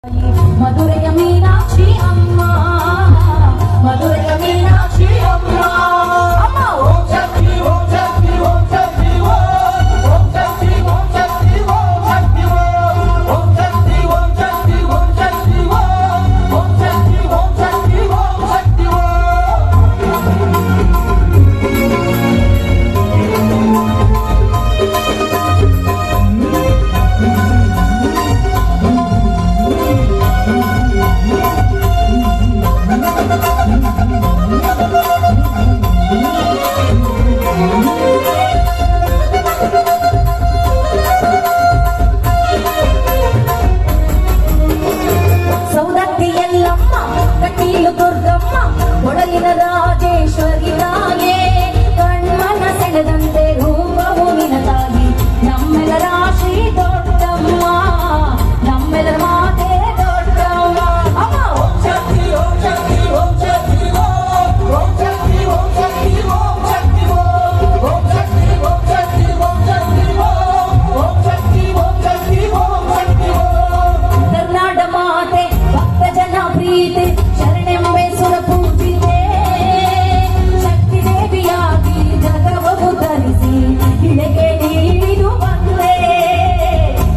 ಮಧುರೆಯ ಮೀನಾಕ್ಷಿ ಅಮ್ಮ, ಮಧುರೆಯ ಮೀನಾಕ್ಷಿ ಅಮ್ಮ, ಅಮ್ಮ ಓಂ ಶಕ್ತಿ ಓಂ ಶಕ್ತಿ ಓಂ ಶಕ್ತಿ ಓಂ ಶಕ್ತಿ ಓಂ ಶಕ್ತಿ ಓಂ ಶಕ್ತಿ ಓಂ ಶಕ್ತಿ ಓಂ ಶಕ್ತಿ ಓಂ ಶಕ್ತಿ ಓಂ ಶಕ್ತಿ ಓಂ ಶಕ್ತಿ ಓಂ ಶಕ್ತಿ ಒಡಲಿನ ರಾಜೇಶ್ವರಿ ತಾಯೇ ಕಣ್ಮನ ಸೆಳೆದಂತೆ ರೂಪವು ನಿನ ತಾಯಿ ನಮ್ಮೆಲ್ಲರ ಶ್ರೀ ದೊಡ್ಡಮ್ಮ ನಮ್ಮೆಲ್ಲರ ಮಾತೆ ದೊಡ್ಡಮ್ಮ ಅಮ್ಮ ಓಂ ಶಕ್ತಿ ಓಂ ಶಕ್ತಿ ಓಂ ಶಕ್ತಿ ಓಂ ಶಕ್ತಿ ಓಂ ಶಕ್ತಿ ಓಂ ಶಕ್ತಿ ಓಂ ಶಕ್ತಿ ಓಂ ಶಕ್ತಿ ಓಂ ಶಕ್ತಿ ಓಂ ಶಕ್ತಿ ಓಂ ಶಕ್ತಿ ಓಂ ಶಕ್ತಿ ಕರ್ನಾಡ ಮಾತೆ ಭಕ್ತ ಜನ ಪ್ರೀತಿ ಶರಣೆಂಬೆ ಸುರಪು ಇಳೆಗೆ ನೀಡಿದು ಬಂದೆ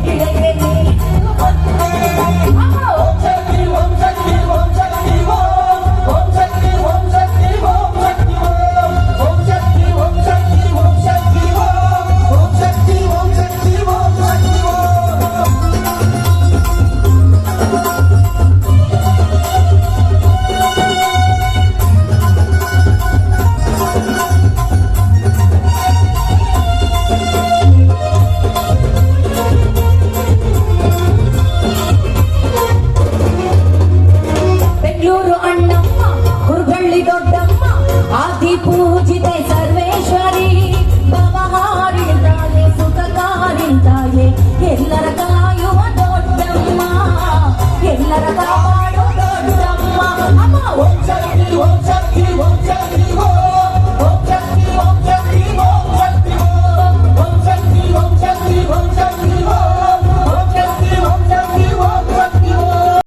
ಇಳೆಗೆ ನೀಡಿದು ಬಂದೆ ಓಂ ಶಕ್ತಿ ಓಂ ಶಕ್ತಿ ಓಂ ಶಕ್ತಿ ಓಂ ಶಕ್ತಿ ಓಂ ಶಕ್ತಿ ಓಂ ಶಕ್ತಿ ಓಂ ಶಕ್ತಿ ಓಂ ಶಕ್ತಿ ಓಂ ಶಕ್ತಿ ಓಂ ಶಕ್ತಿ ಓಂ ಶಕ್ತಿ ಓಂ ಶಕ್ತಿ ಪೂಜಿತೆ ಸರ್ವೇಶ್ವರಿ ಭವಹಾರಿಣಿತಾಯೆ ಸುಖಕಾರಿಣಿತಾಯೆ ಎಲ್ಲರ ಕಾಯುವ ದೊಡ್ಡಮ್ಮ ಎಲ್ಲರ ಕಾಪಾಡುವ ದೊಡ್ಡಮ್ಮ ಅಮ್ಮ ಓಂ ಶಕ್ತಿ ಓಂ ಶಕ್ತಿ ಓಂ ಶಕ್ತಿ